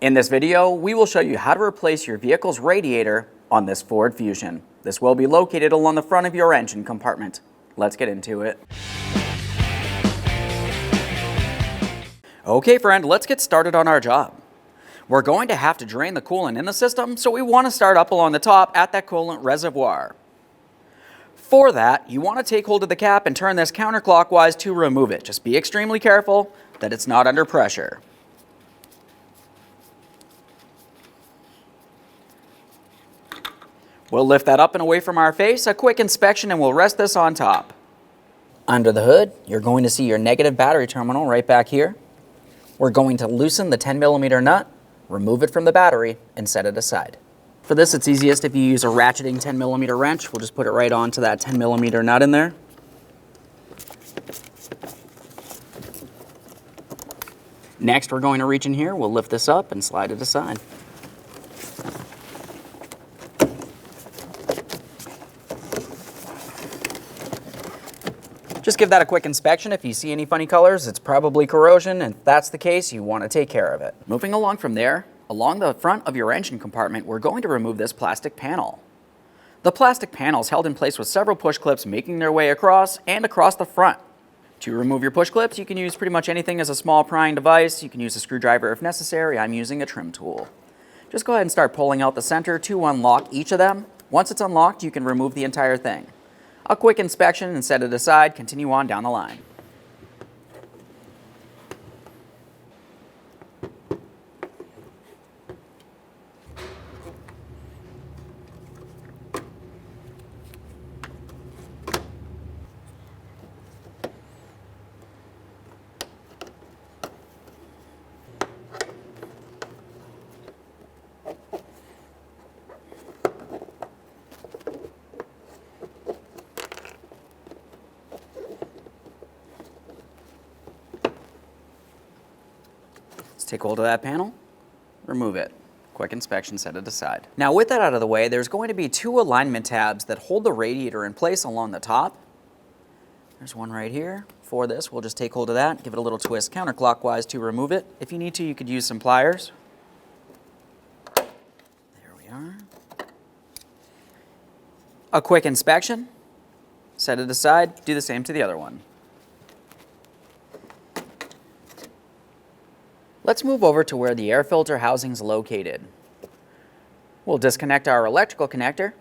In this video, we will show you how to replace your vehicle's radiator on this Ford Fusion. This will be located along the front of your engine compartment. Let's get into it. Okay friend, let's get started on our job. We're going to have to drain the coolant in the system, so we want to start up along the top at that coolant reservoir. For that, you want to take hold of the cap and turn this counterclockwise to remove it. Just be extremely careful that it's not under pressure. We'll lift that up and away from our face, a quick inspection, and we'll rest this on top. Under the hood, you're going to see your negative battery terminal right back here. We're going to loosen the 10mm nut, remove it from the battery, and set it aside. For this, it's easiest if you use a ratcheting 10mm wrench. We'll just put it right onto that 10mm nut in there. Next, we're going to reach in here, we'll lift this up and slide it aside. Just give that a quick inspection. If you see any funny colors, it's probably corrosion, and if that's the case, you want to take care of it. Moving along from there, along the front of your engine compartment, we're going to remove this plastic panel. The plastic panel is held in place with several push clips making their way across and across the front. To remove your push clips, you can use pretty much anything as a small prying device. You can use a screwdriver if necessary. I'm using a trim tool. Just go ahead and start pulling out the center to unlock each of them. Once it's unlocked, you can remove the entire thing. A quick inspection and set it aside. Continue on down the line. Take hold of that panel, remove it. Quick inspection, set it aside. Now with that out of the way, there's going to be two alignment tabs that hold the radiator in place along the top. There's one right here. For this, we'll just take hold of that, give it a little twist counterclockwise to remove it. If you need to, you could use some pliers. There we are. A quick inspection, set it aside, do the same to the other one. Let's move over to where the air filter housing is located. We'll disconnect our electrical connector.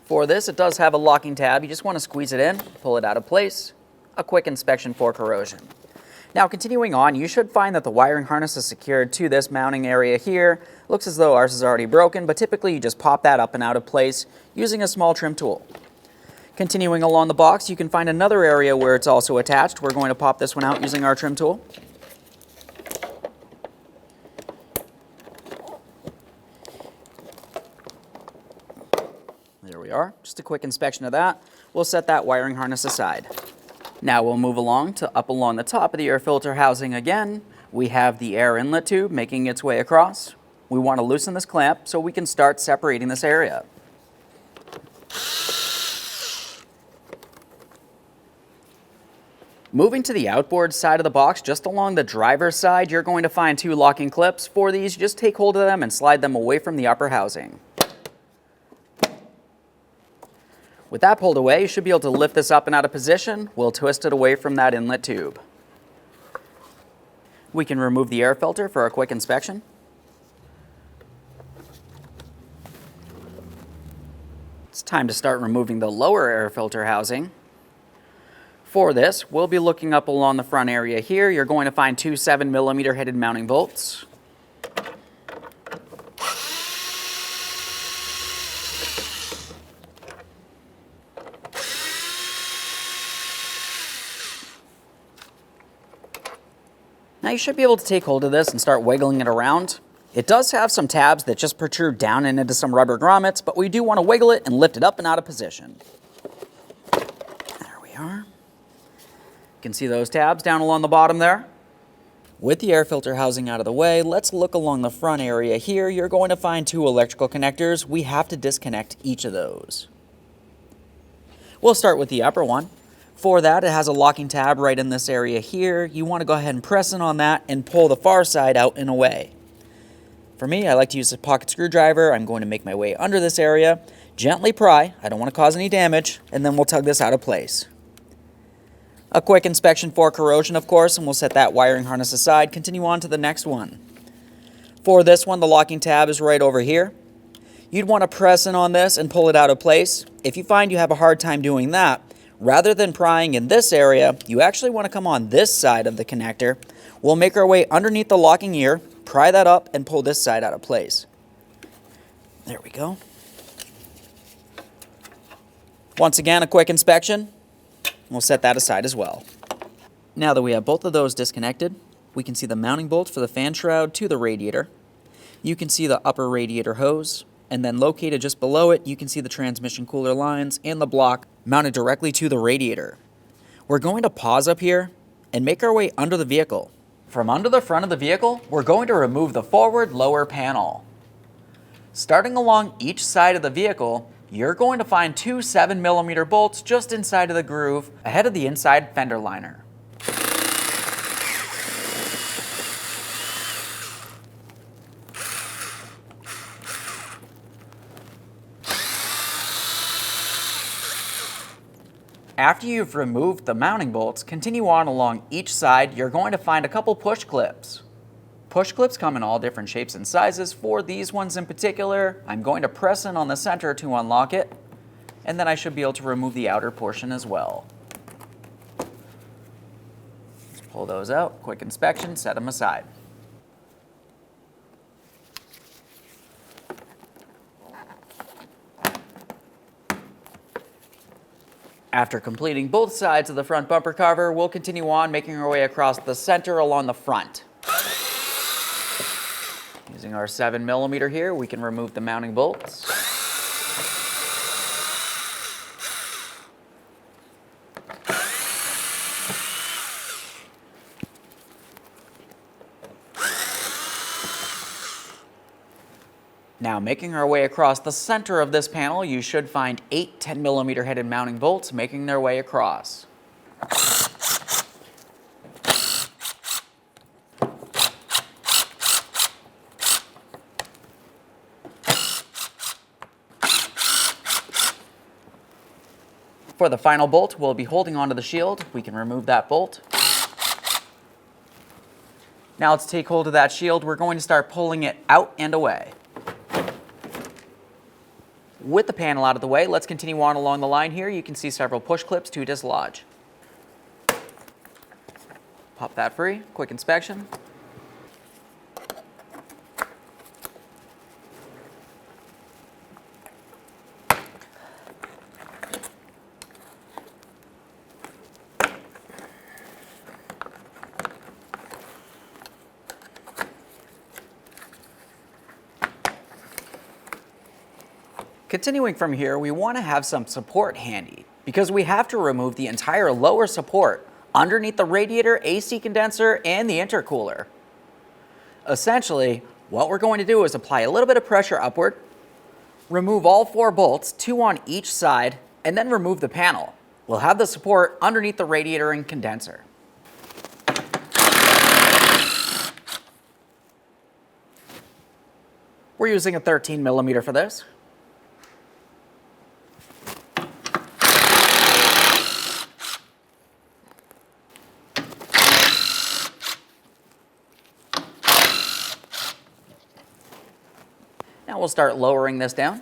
For this, it does have a locking tab. You just want to squeeze it in, pull it out of place. A quick inspection for corrosion. Now continuing on, you should find that the wiring harness is secured to this mounting area here. Looks as though ours is already broken, but typically you just pop that up and out of place using a small trim tool. Continuing along the box, you can find another area where it's also attached. We're going to pop this one out using our trim tool. There we are. Just a quick inspection of that. We'll set that wiring harness aside. Now we'll move along to up along the top of the air filter housing again. We have the air inlet tube making its way across. We want to loosen this clamp so we can start separating this area. Moving to the outboard side of the box, just along the driver's side, you're going to find two locking clips. For these, just take hold of them and slide them away from the upper housing. With that pulled away, you should be able to lift this up and out of position. We'll twist it away from that inlet tube. We can remove the air filter for a quick inspection. It's time to start removing the lower air filter housing. For this, we'll be looking up along the front area here. You're going to find two 7mm headed mounting bolts. Now you should be able to take hold of this and start wiggling it around. It does have some tabs that just protrude down and into some rubber grommets, but we do want to wiggle it and lift it up and out of position. There we are. You can see those tabs down along the bottom there. With the air filter housing out of the way, let's look along the front area here. You're going to find two electrical connectors. We have to disconnect each of those. We'll start with the upper one. For that, it has a locking tab right in this area here. You want to go ahead and press in on that and pull the far side out and away. For me, I like to use a pocket screwdriver. I'm going to make my way under this area, gently pry, I don't want to cause any damage, and then we'll tug this out of place. A quick inspection for corrosion, of course, and we'll set that wiring harness aside, continue on to the next one. For this one, the locking tab is right over here. You'd want to press in on this and pull it out of place. If you find you have a hard time doing that, rather than prying in this area, you actually want to come on this side of the connector. We'll make our way underneath the locking ear, pry that up, and pull this side out of place. There we go. Once again, a quick inspection. We'll set that aside as well. Now that we have both of those disconnected, we can see the mounting bolt for the fan shroud to the radiator. You can see the upper radiator hose, and then located just below it, you can see the transmission cooler lines and the block mounted directly to the radiator. We're going to pause up here and make our way under the vehicle. From under the front of the vehicle, we're going to remove the forward lower panel. Starting along each side of the vehicle, you're going to find two 7mm bolts just inside of the groove ahead of the inside fender liner. After you've removed the mounting bolts, continue on along each side. You're going to find a couple push clips. Push clips come in all different shapes and sizes. For these ones in particular, I'm going to press in on the center to unlock it, and then I should be able to remove the outer portion as well. Let's pull those out, quick inspection, set them aside. After completing both sides of the front bumper cover, we'll continue on making our way across the center along the front. Using our 7mm here, we can remove the mounting bolts. Now, making our way across the center of this panel, you should find 8 10mm headed mounting bolts making their way across. For the final bolt, we'll be holding onto the shield. We can remove that bolt. Now let's take hold of that shield. We're going to start pulling it out and away. With the panel out of the way, let's continue on along the line here. You can see several push clips to dislodge. Pop that free, quick inspection. Continuing from here, we want to have some support handy because we have to remove the entire lower support underneath the radiator, AC condenser, and the intercooler. Essentially, what we're going to do is apply a little bit of pressure upward, remove all 4 bolts, 2 on each side, and then remove the panel. We'll have the support underneath the radiator and condenser. We're using a 13mm for this. Now we'll start lowering this down.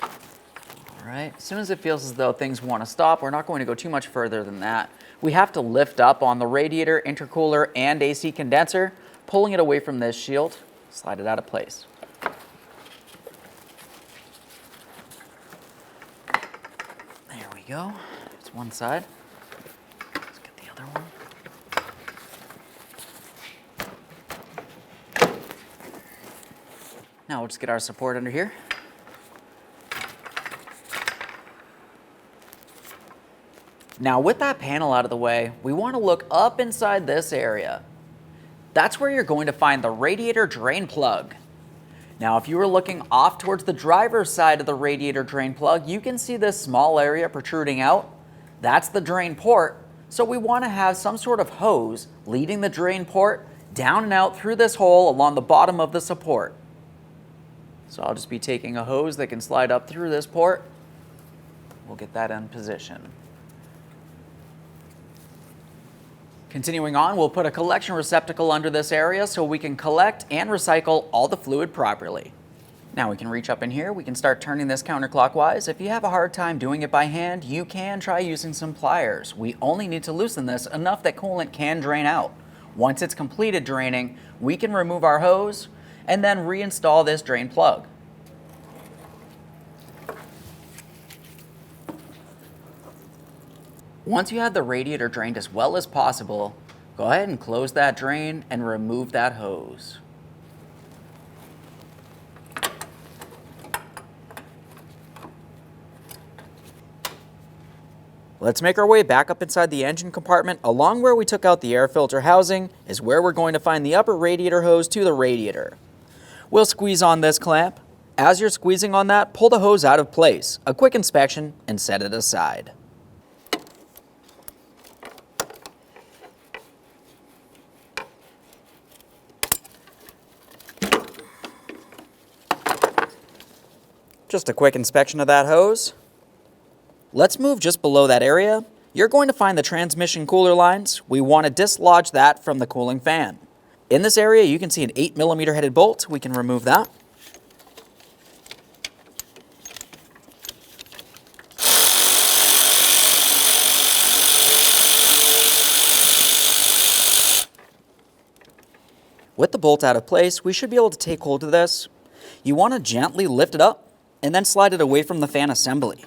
All right, as soon as it feels as though things want to stop, we're not going to go too much further than that. We have to lift up on the radiator, intercooler, and AC condenser, pulling it away from this shield, slide it out of place. There we go. That's one side. Let's get the other one. Now we'll just get our support under here. Now with that panel out of the way, we want to look up inside this area. That's where you're going to find the radiator drain plug. Now if you were looking off towards the driver's side of the radiator drain plug, you can see this small area protruding out. That's the drain port. So we want to have some sort of hose leading the drain port down and out through this hole along the bottom of the support. So I'll just be taking a hose that can slide up through this port. We'll get that in position. Continuing on, we'll put a collection receptacle under this area so we can collect and recycle all the fluid properly. Now we can reach up in here, we can start turning this counterclockwise. If you have a hard time doing it by hand, you can try using some pliers. We only need to loosen this enough that coolant can drain out. Once it's completed draining, we can remove our hose and then reinstall this drain plug. Once you have the radiator drained as well as possible, go ahead and close that drain and remove that hose. Let's make our way back up inside the engine compartment. Along where we took out the air filter housing is where we're going to find the upper radiator hose to the radiator. We'll squeeze on this clamp. As you're squeezing on that, pull the hose out of place. A quick inspection and set it aside. Just a quick inspection of that hose. Let's move just below that area. You're going to find the transmission cooler lines. We want to dislodge that from the cooling fan. In this area, you can see an 8mm headed bolt. We can remove that. With the bolt out of place, we should be able to take hold of this. You want to gently lift it up and then slide it away from the fan assembly.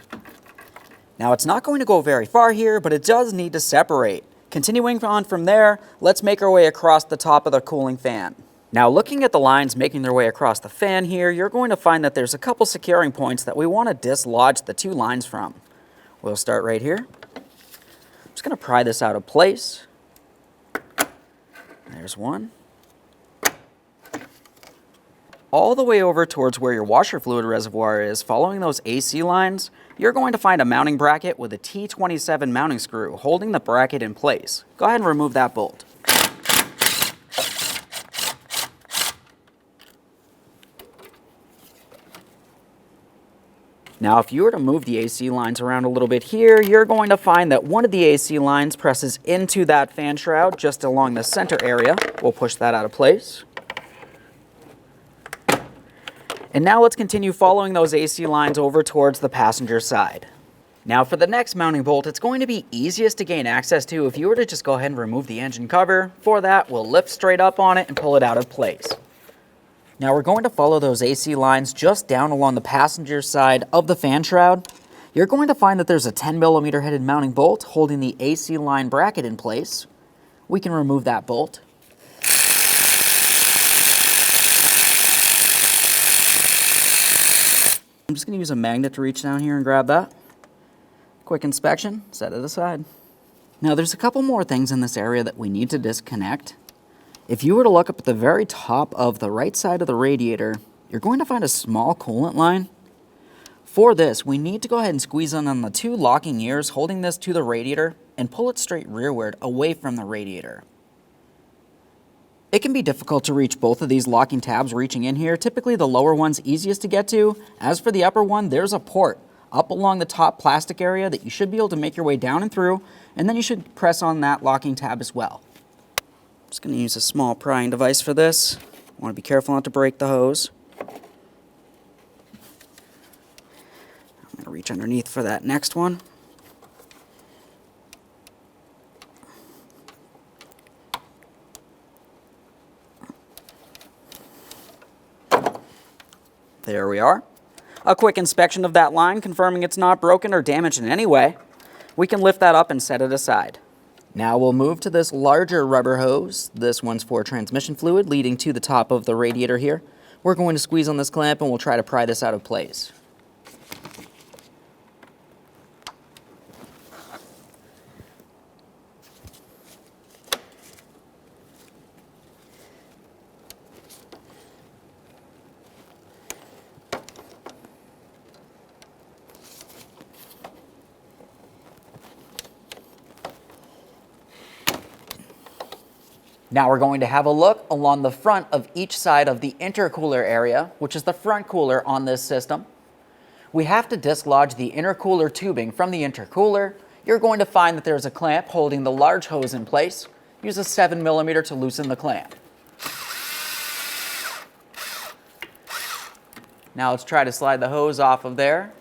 Now it's not going to go very far here, but it does need to separate. Continuing on from there, let's make our way across the top of the cooling fan. Now looking at the lines making their way across the fan here, you're going to find that there's a couple securing points that we want to dislodge the two lines from. We'll start right here. I'm just going to pry this out of place. There's one. All the way over towards where your washer fluid reservoir is, following those AC lines, you're going to find a mounting bracket with a T27 mounting screw holding the bracket in place. Go ahead and remove that bolt. Now, if you were to move the AC lines around a little bit here, you're going to find that one of the AC lines presses into that fan shroud just along the center area. We'll push that out of place. And now let's continue following those AC lines over towards the passenger side. Now for the next mounting bolt, it's going to be easiest to gain access to if you were to just go ahead and remove the engine cover. For that, we'll lift straight up on it and pull it out of place. Now we're going to follow those AC lines just down along the passenger side of the fan shroud. You're going to find that there's a 10mm headed mounting bolt holding the AC line bracket in place. We can remove that bolt. I'm just going to use a magnet to reach down here and grab that. Quick inspection, set it aside. Now there's a couple more things in this area that we need to disconnect. If you were to look up at the very top of the right side of the radiator, you're going to find a small coolant line. For this, we need to go ahead and squeeze on the two locking ears holding this to the radiator and pull it straight rearward away from the radiator. It can be difficult to reach both of these locking tabs reaching in here. Typically the lower one's easiest to get to. As for the upper one, there's a port up along the top plastic area that you should be able to make your way down and through, and then you should press on that locking tab as well. I'm just going to use a small prying device for this. I want to be careful not to break the hose. I'm going to reach underneath for that next one. There we are. A quick inspection of that line, confirming it's not broken or damaged in any way. We can lift that up and set it aside. Now we'll move to this larger rubber hose. This one's for transmission fluid leading to the top of the radiator here. We're going to squeeze on this clamp and we'll try to pry this out of place. Now we're going to have a look along the front of each side of the intercooler area, which is the front cooler on this system. We have to dislodge the intercooler tubing from the intercooler. You're going to find that there's a clamp holding the large hose in place. Use a 7mm to loosen the clamp. Now let's try to slide the hose off of there.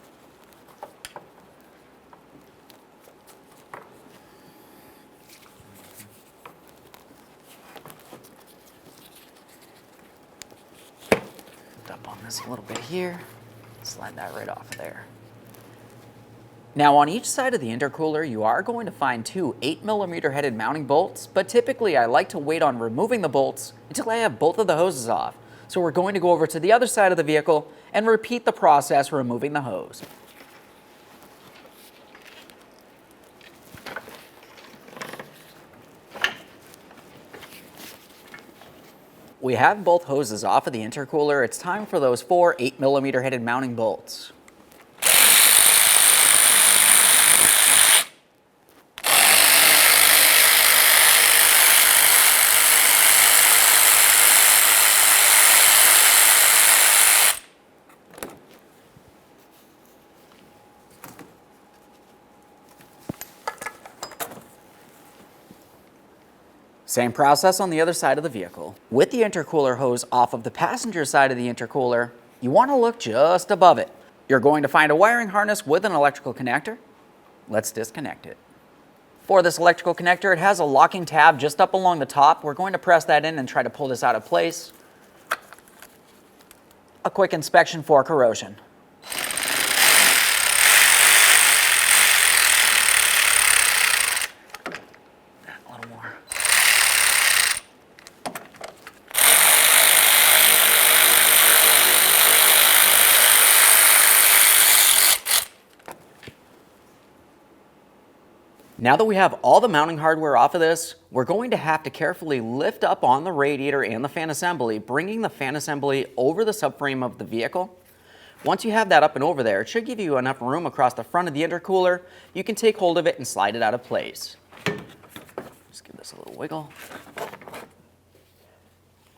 Up on this a little bit here. Slide that right off of there. Now on each side of the intercooler, you are going to find two 8mm headed mounting bolts, but typically I like to wait on removing the bolts until I have both of the hoses off. So we're going to go over to the other side of the vehicle and repeat the process removing the hose. We have both hoses off of the intercooler. It's time for those four 8mm headed mounting bolts. Same process on the other side of the vehicle. With the intercooler hose off of the passenger side of the intercooler, you want to look just above it. You're going to find a wiring harness with an electrical connector. Let's disconnect it. For this electrical connector, it has a locking tab just up along the top. We're going to press that in and try to pull this out of place. A quick inspection for corrosion. Now that we have all the mounting hardware off of this, we're going to have to carefully lift up on the radiator and the fan assembly, bringing the fan assembly over the subframe of the vehicle. Once you have that up and over there, it should give you enough room across the front of the intercooler. You can take hold of it and slide it out of place. Just give this a little wiggle.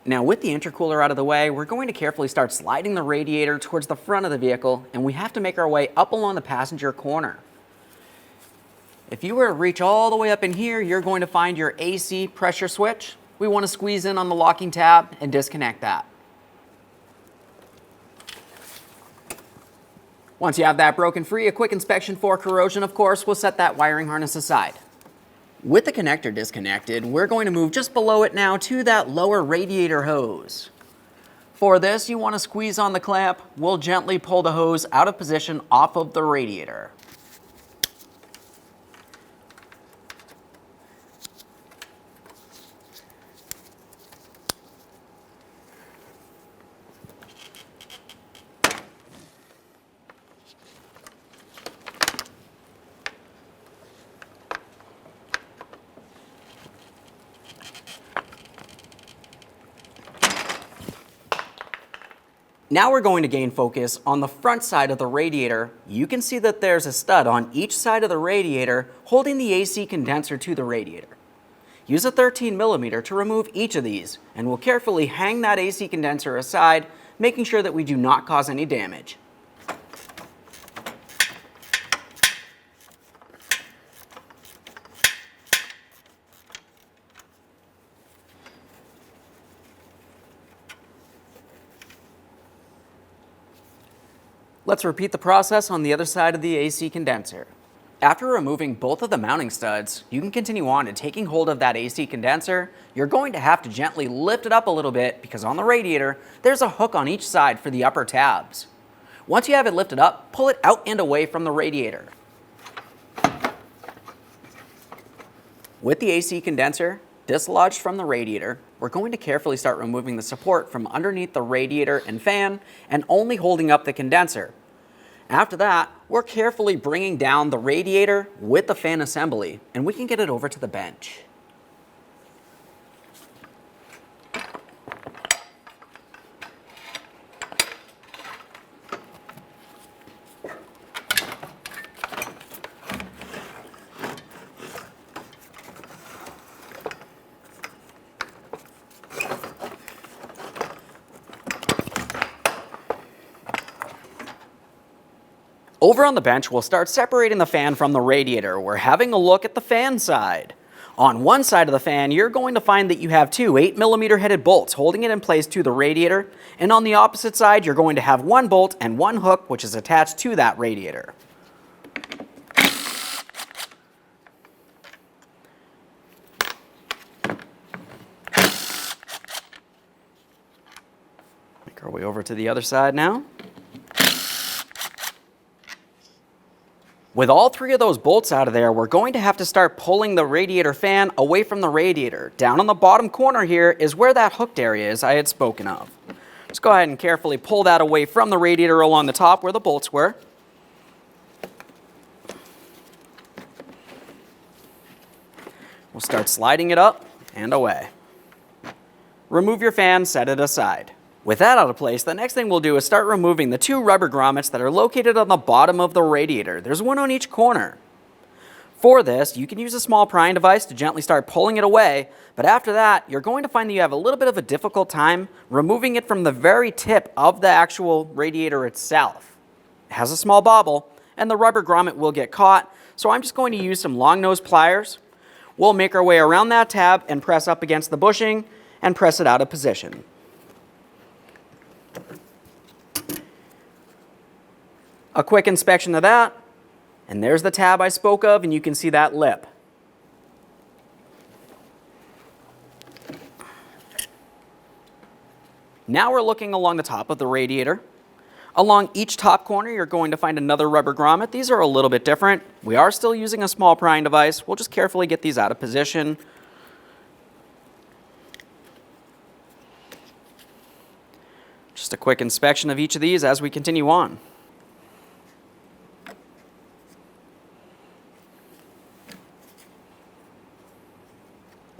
Now with the intercooler out of the way, we're going to carefully start sliding the radiator towards the front of the vehicle, and we have to make our way up along the passenger corner. If you were to reach all the way up in here, you're going to find your AC pressure switch. We want to squeeze in on the locking tab and disconnect that. Once you have that broken free, a quick inspection for corrosion, of course, will set that wiring harness aside. With the connector disconnected, we're going to move just below it now to that lower radiator hose. For this, you want to squeeze on the clamp. We'll gently pull the hose out of position off of the radiator. Now we're going to gain focus on the front side of the radiator. You can see that there's a stud on each side of the radiator holding the AC condenser to the radiator. Use a 13mm to remove each of these, and we'll carefully hang that AC condenser aside, making sure that we do not cause any damage. Let's repeat the process on the other side of the AC condenser. After removing both of the mounting studs, you can continue on to taking hold of that AC condenser. You're going to have to gently lift it up a little bit because on the radiator, there's a hook on each side for the upper tabs. Once you have it lifted up, pull it out and away from the radiator. With the AC condenser dislodged from the radiator, we're going to carefully start removing the support from underneath the radiator and fan and only holding up the condenser. After that, we're carefully bringing down the radiator with the fan assembly, and we can get it over to the bench. Over on the bench, we'll start separating the fan from the radiator. We're having a look at the fan side. On one side of the fan, you're going to find that you have two 8mm headed bolts holding it in place to the radiator, and on the opposite side, you're going to have one bolt and one hook which is attached to that radiator. Make our way over to the other side now. With all three of those bolts out of there, we're going to have to start pulling the radiator fan away from the radiator. Down on the bottom corner here is where that hooked area is I had spoken of. Just go ahead and carefully pull that away from the radiator along the top where the bolts were. We'll start sliding it up and away. Remove your fan, set it aside. With that out of place, the next thing we'll do is start removing the two rubber grommets that are located on the bottom of the radiator. There's one on each corner. For this, you can use a small prying device to gently start pulling it away, but after that, you're going to find that you have a little bit of a difficult time removing it from the very tip of the actual radiator itself. It has a small bobble, and the rubber grommet will get caught, so I'm just going to use some long nose pliers. We'll make our way around that tab and press up against the bushing and press it out of position. A quick inspection of that, and there's the tab I spoke of, and you can see that lip. Now we're looking along the top of the radiator. Along each top corner, you're going to find another rubber grommet. These are a little bit different. We are still using a small prying device. We'll just carefully get these out of position. Just a quick inspection of each of these as we continue on.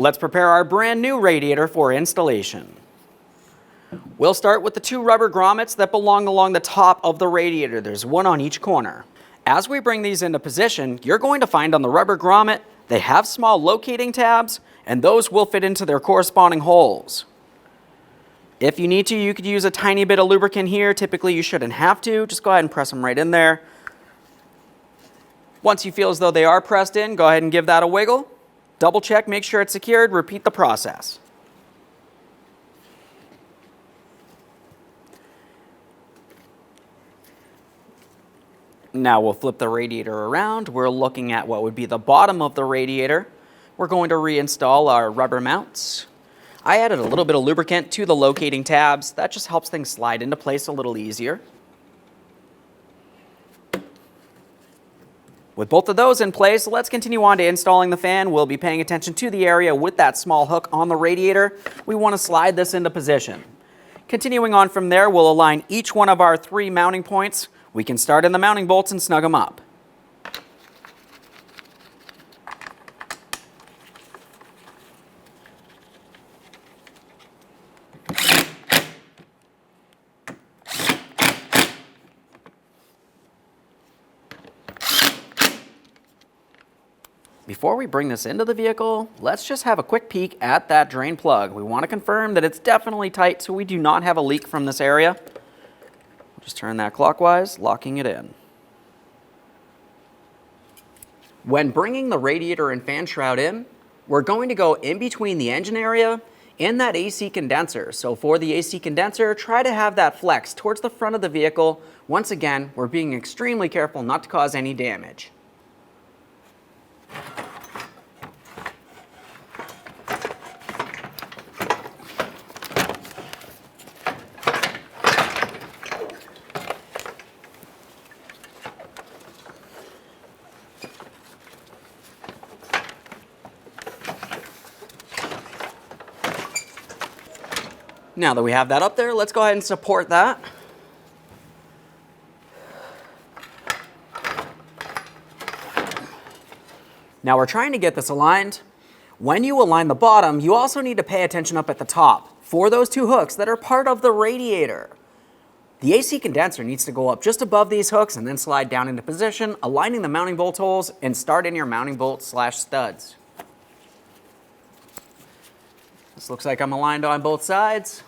Let's prepare our brand new radiator for installation. We'll start with the two rubber grommets that belong along the top of the radiator. There's one on each corner. As we bring these into position, you're going to find on the rubber grommet, they have small locating tabs, and those will fit into their corresponding holes. If you need to, you could use a tiny bit of lubricant here. Typically, you shouldn't have to. Just go ahead and press them right in there. Once you feel as though they are pressed in, go ahead and give that a wiggle. Double check, make sure it's secured, repeat the process. Now we'll flip the radiator around. We're looking at what would be the bottom of the radiator. We're going to reinstall our rubber mounts. I added a little bit of lubricant to the locating tabs. That just helps things slide into place a little easier. With both of those in place, let's continue on to installing the fan. We'll be paying attention to the area with that small hook on the radiator. We want to slide this into position. Continuing on from there, we'll align each one of our three mounting points. We can start in the mounting bolts and snug them up. Before we bring this into the vehicle, let's just have a quick peek at that drain plug. We want to confirm that it's definitely tight so we do not have a leak from this area. Just turn that clockwise, locking it in. When bringing the radiator and fan shroud in, we're going to go in between the engine area and that AC condenser. So for the AC condenser, try to have that flex towards the front of the vehicle. Once again, we're being extremely careful not to cause any damage. Now that we have that up there, let's go ahead and support that. Now we're trying to get this aligned. When you align the bottom, you also need to pay attention up at the top for those two hooks that are part of the radiator. The AC condenser needs to go up just above these hooks and then slide down into position, aligning the mounting bolt holes, and start in your mounting bolt / studs. This looks like I'm aligned on both sides.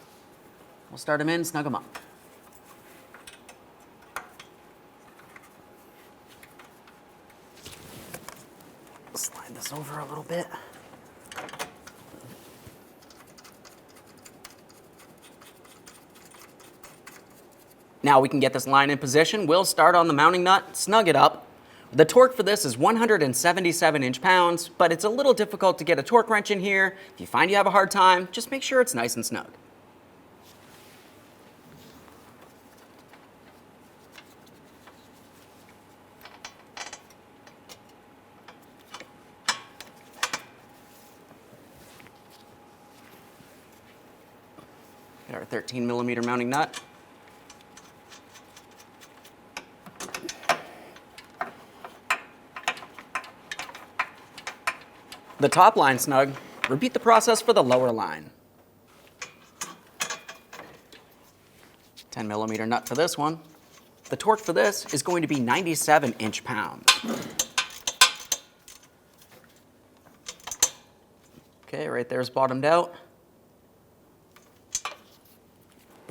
We'll start them in, snug them up. this over a little bit. Now we can get this line in position. We'll start on the mounting nut, snug it up. The torque for this is 177 inch-pounds, but it's a little difficult to get a torque wrench in here. If you find you have a hard time, just make sure it's nice and snug. Get our 13mm mounting nut. The top line snug. Repeat the process for the lower line. 10mm nut for this one. The torque for this is going to be 97 inch-pounds. Okay, right there's bottomed out.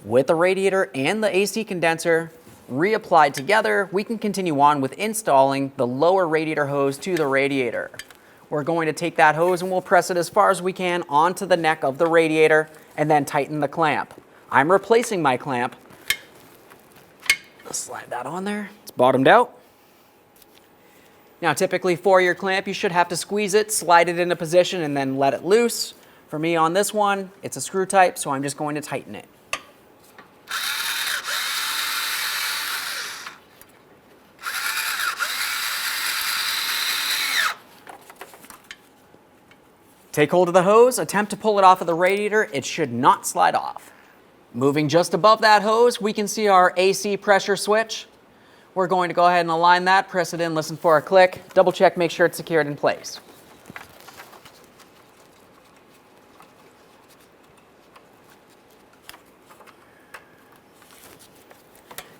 With the radiator and the AC condenser reapplied together, we can continue on with installing the lower radiator hose to the radiator. We're going to take that hose and we'll press it as far as we can onto the neck of the radiator and then tighten the clamp. I'm replacing my clamp. Let's slide that on there. It's bottomed out. Now typically for your clamp, you should have to squeeze it, slide it into position, and then let it loose. For me on this one, it's a screw type, so I'm just going to tighten it. Take hold of the hose, attempt to pull it off of the radiator. It should not slide off. Moving just above that hose, we can see our AC pressure switch. We're going to go ahead and align that, press it in, listen for a click, double check, make sure it's secured in place.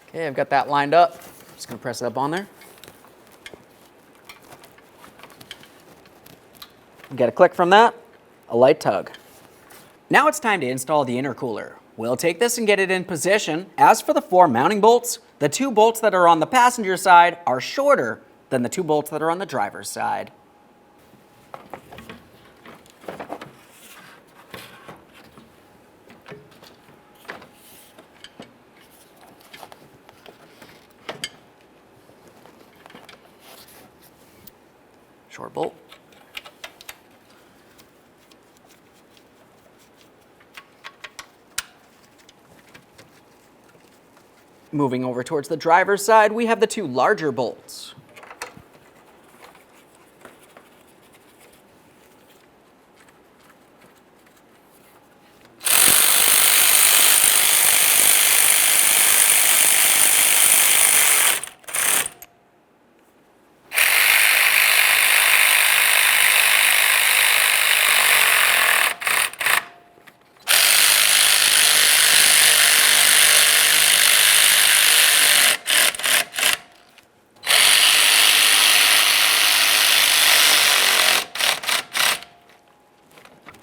Okay, I've got that lined up. Just gonna press it up on there. Get a click from that, a light tug. Now it's time to install the intercooler. We'll take this and get it in position. As for the 4 mounting bolts, the 2 bolts that are on the passenger side are shorter than the 2 bolts that are on the driver's side. Short bolt. Moving over towards the driver's side, we have the 2 larger bolts.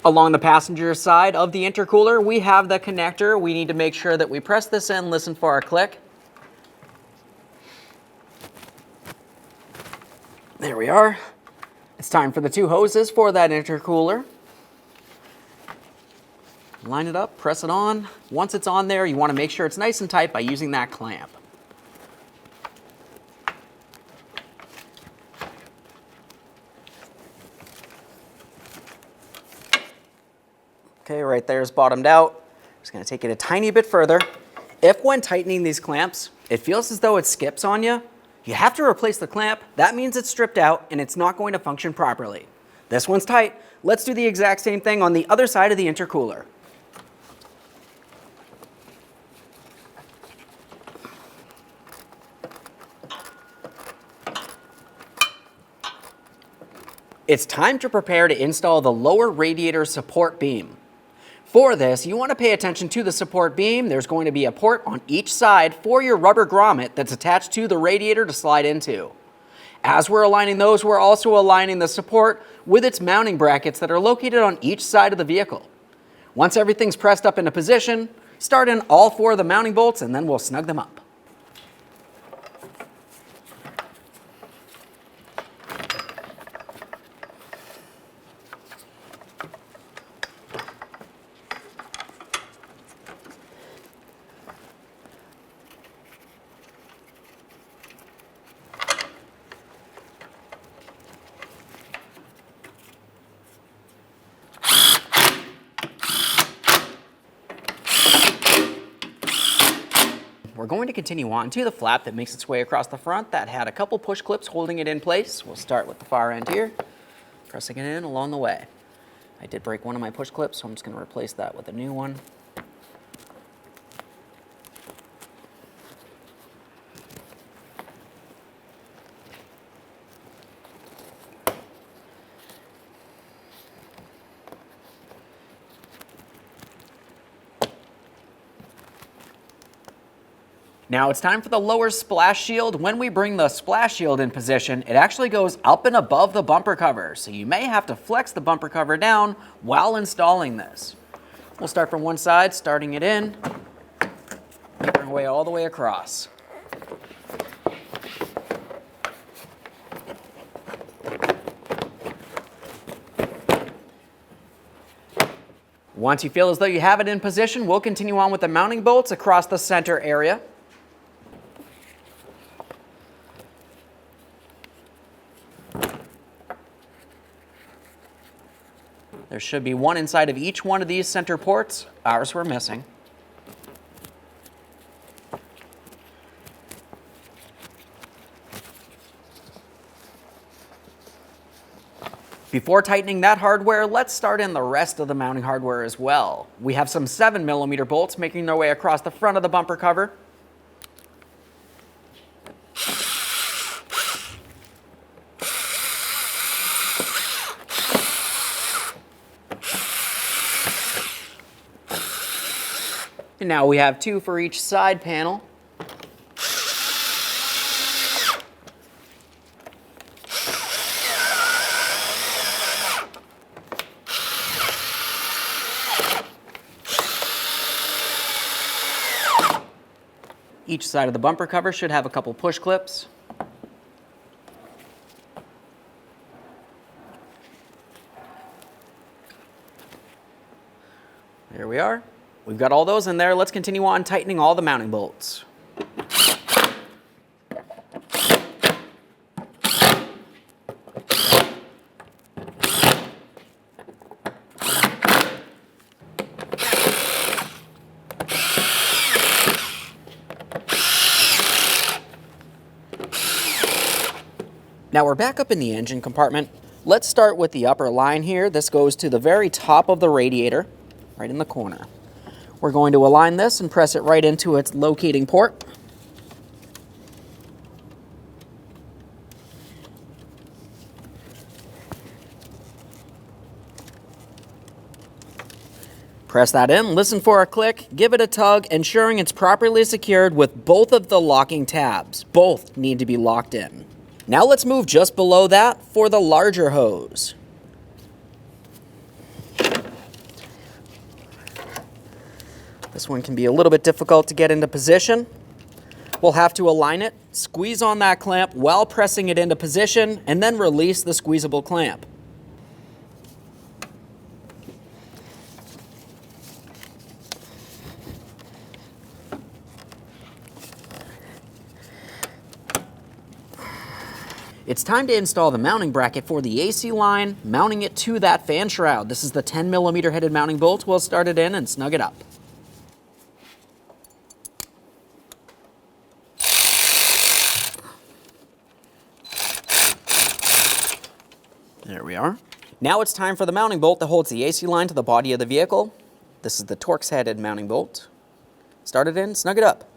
Along the passenger side of the intercooler, we have the connector. We need to make sure that we press this in, listen for our click. There we are. It's time for the 2 hoses for that intercooler. Line it up, press it on. Once it's on there, you want to make sure it's nice and tight by using that clamp. Okay, right there is bottomed out. Just gonna take it a tiny bit further. If when tightening these clamps, it feels as though it skips on you, you have to replace the clamp. That means it's stripped out and it's not going to function properly. This one's tight. Let's do the exact same thing on the other side of the intercooler. It's time to prepare to install the lower radiator support beam. For this, you want to pay attention to the support beam. There's going to be a port on each side for your rubber grommet that's attached to the radiator to slide into. As we're aligning those, we're also aligning the support with its mounting brackets that are located on each side of the vehicle. Once everything's pressed up into position, start in all 4 of the mounting bolts and then we'll snug them up. we're going to continue on to the flap that makes its way across the front that had a couple push clips holding it in place. We'll start with the far end here, pressing it in along the way. I did break one of my push clips, so I'm just going to replace that with a new one. Now it's time for the lower splash shield. When we bring the splash shield in position, it actually goes up and above the bumper cover, so you may have to flex the bumper cover down while installing this. We'll start from one side, starting it in, making our way all the way across. Once you feel as though you have it in position, we'll continue on with the mounting bolts across the center area. There should be one inside of each one of these center ports. Ours were missing. Before tightening that hardware, let's start in the rest of the mounting hardware as well. We have some 7mm bolts making their way across the front of the bumper cover. And now we have 2 for each side panel. Each side of the bumper cover should have a couple push clips. There we are. We've got all those in there. Let's continue on tightening all the mounting bolts. Now we're back up in the engine compartment. Let's start with the upper line here. This goes to the very top of the radiator, right in the corner. We're going to align this and press it right into its locating port. Press that in, listen for a click, give it a tug, ensuring it's properly secured with both of the locking tabs. Both need to be locked in. Now let's move just below that for the larger hose. This one can be a little bit difficult to get into position. We'll have to align it, squeeze on that clamp while pressing it into position, and then release the squeezable clamp. It's time to install the mounting bracket for the AC line, mounting it to that fan shroud. This is the 10mm headed mounting bolt. We'll start it in and snug it up. There we are. Now it's time for the mounting bolt that holds the AC line to the body of the vehicle. This is the Torx headed mounting bolt. Start it in, snug it up.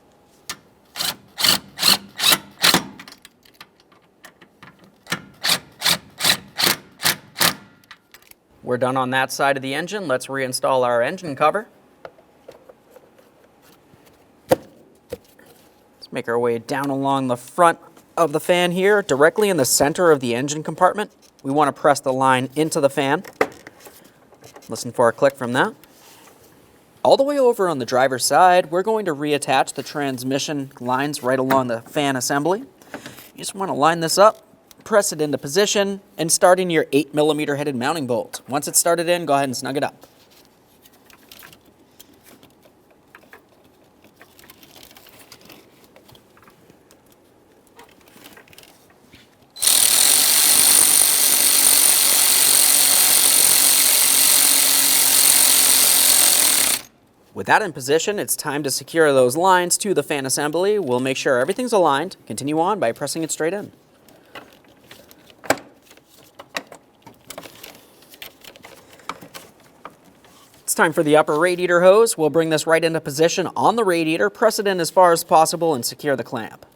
We're done on that side of the engine. Let's reinstall our engine cover. Let's make our way down along the front of the fan here, directly in the center of the engine compartment. We want to press the line into the fan. Listen for a click from that. All the way over on the driver's side, we're going to reattach the transmission lines right along the fan assembly. You just want to line this up, press it into position, and start in your 8mm headed mounting bolt. Once it's started in, go ahead and snug it up. With that in position, it's time to secure those lines to the fan assembly. We'll make sure everything's aligned. Continue on by pressing it straight in. It's time for the upper radiator hose. We'll bring this right into position on the radiator, press it in as far as possible, and secure the clamp.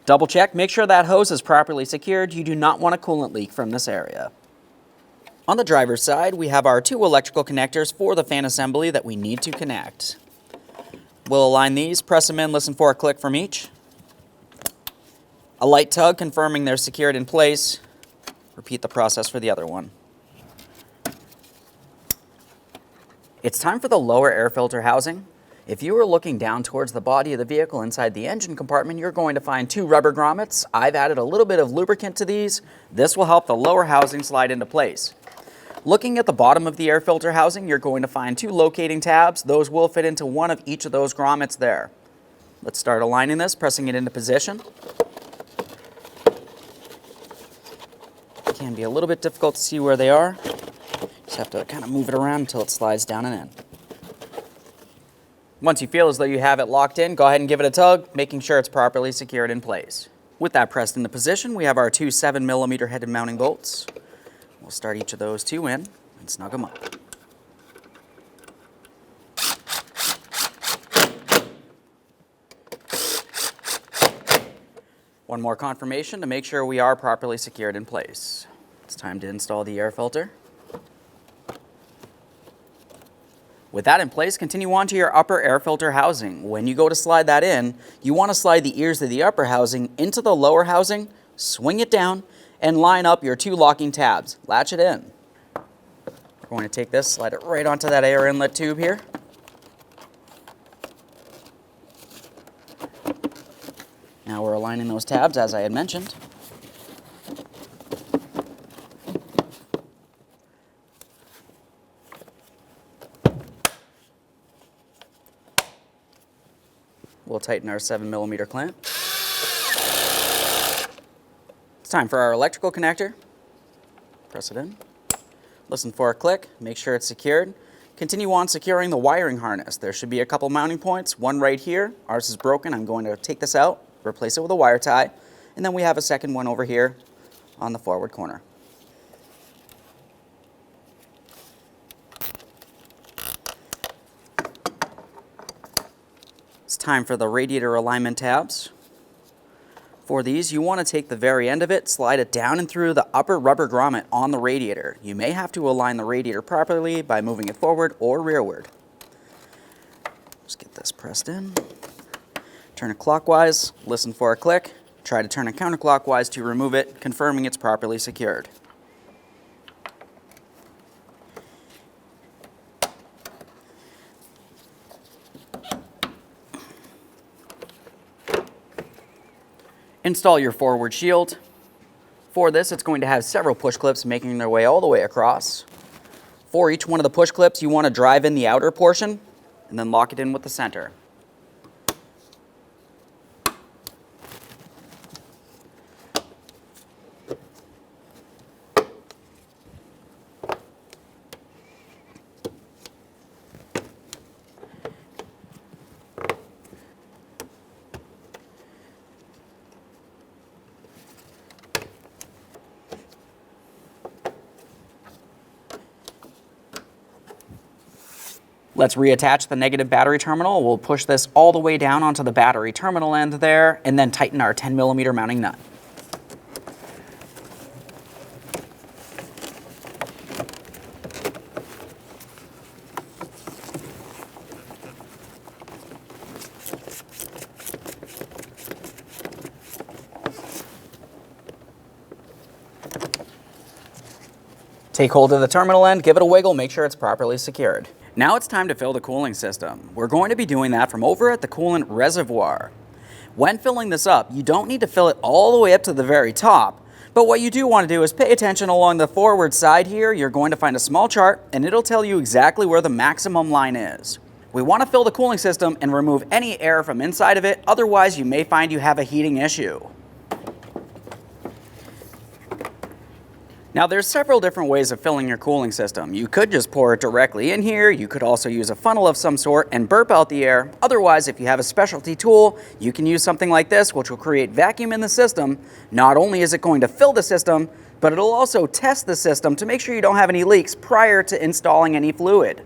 Double check, make sure that hose is properly secured. You do not want a coolant leak from this area. On the driver's side, we have our 2 electrical connectors for the fan assembly that we need to connect. We'll align these, press them in, listen for a click from each. A light tug confirming they're secured in place. Repeat the process for the other one. It's time for the lower air filter housing. If you are looking down towards the body of the vehicle inside the engine compartment, you're going to find 2 rubber grommets. I've added a little bit of lubricant to these. This will help the lower housing slide into place. Looking at the bottom of the air filter housing, you're going to find 2 locating tabs. Those will fit into one of each of those grommets there. Let's start aligning this, pressing it into position. It can be a little bit difficult to see where they are. Just have to kind of move it around until it slides down and in. Once you feel as though you have it locked in, go ahead and give it a tug, making sure it's properly secured in place. With that pressed into position, we have our 2 7mm headed mounting bolts. We'll start each of those 2 in and snug them up. One more confirmation to make sure we are properly secured in place. It's time to install the air filter. With that in place, continue on to your upper air filter housing. When you go to slide that in, you want to slide the ears of the upper housing into the lower housing, swing it down, and line up your 2 locking tabs. Latch it in. We're going to take this, slide it right onto that air inlet tube here. Now we're aligning those tabs as I had mentioned. We'll tighten our 7mm clamp. It's time for our electrical connector. Press it in. Listen for a click. Make sure it's secured. Continue on securing the wiring harness. There should be a couple mounting points. One right here. Ours is broken. I'm going to take this out, replace it with a wire tie, and then we have a second one over here on the forward corner. It's time for the radiator alignment tabs. For these, you want to take the very end of it, slide it down and through the upper rubber grommet on the radiator. You may have to align the radiator properly by moving it forward or rearward. Just get this pressed in. Turn it clockwise, listen for a click. Try to turn it counterclockwise to remove it, confirming it's properly secured. Install your forward shield. For this, it's going to have several push clips making their way all the way across. For each one of the push clips, you want to drive in the outer portion and then lock it in with the center. Let's reattach the negative battery terminal. We'll push this all the way down onto the battery terminal end there, and then tighten our 10mm mounting nut. Take hold of the terminal end, give it a wiggle, make sure it's properly secured. Now it's time to fill the cooling system. We're going to be doing that from over at the coolant reservoir. When filling this up, you don't need to fill it all the way up to the very top, but what you do want to do is pay attention along the forward side here. You're going to find a small chart, and it'll tell you exactly where the maximum line is. We want to fill the cooling system and remove any air from inside of it, otherwise you may find you have a heating issue. Now there's several different ways of filling your cooling system. You could just pour it directly in here, you could also use a funnel of some sort and burp out the air. Otherwise, if you have a specialty tool, you can use something like this, which will create vacuum in the system. Not only is it going to fill the system, but it'll also test the system to make sure you don't have any leaks prior to installing any fluid.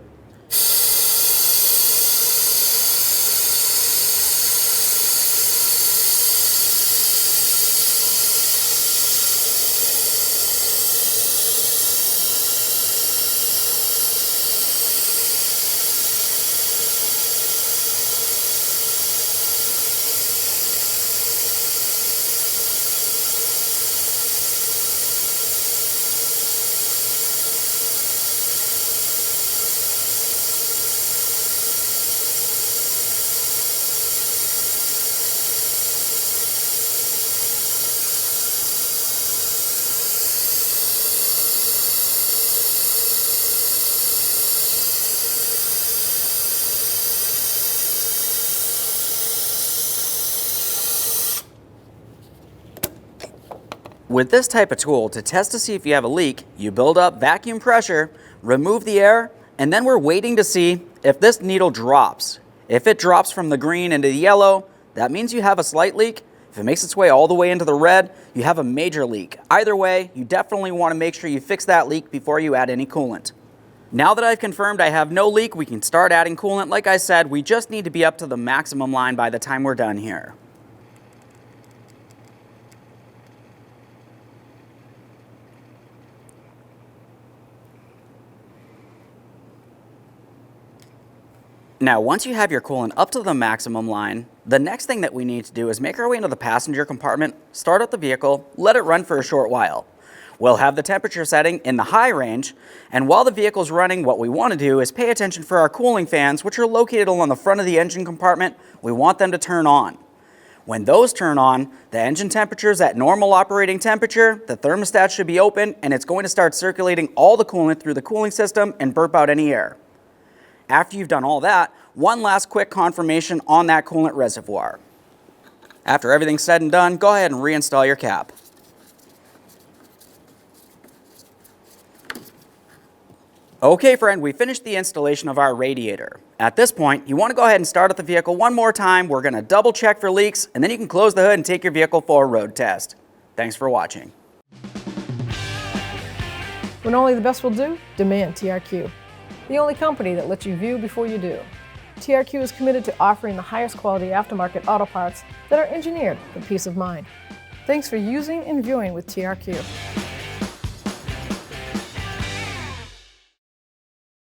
With this type of tool, to test to see if you have a leak, you build up vacuum pressure, remove the air, and then we're waiting to see if this needle drops. If it drops from the green into the yellow, that means you have a slight leak. If it makes its way all the way into the red, you have a major leak. Either way, you definitely want to make sure you fix that leak before you add any coolant. Now that I've confirmed I have no leak, we can start adding coolant. Like I said, we just need to be up to the maximum line by the time we're done here. Now, once you have your coolant up to the maximum line, the next thing that we need to do is make our way into the passenger compartment, start up the vehicle, let it run for a short while. We'll have the temperature setting in the high range, and while the vehicle's running, what we want to do is pay attention for our cooling fans, which are located along the front of the engine compartment. We want them to turn on. When those turn on, the engine temperature is at normal operating temperature, the thermostat should be open, and it's going to start circulating all the coolant through the cooling system and burp out any air. After you've done all that, one last quick confirmation on that coolant reservoir. After everything's said and done, go ahead and reinstall your cap. Okay friend, we finished the installation of our radiator. At this point, you want to go ahead and start up the vehicle one more time. We're going to double check for leaks, and then you can close the hood and take your vehicle for a road test. Thanks for watching. When only the best will do, demand TRQ. The only company that lets you view before you do. TRQ is committed to offering the highest quality aftermarket auto parts that are engineered for peace of mind. Thanks for using and viewing with TRQ.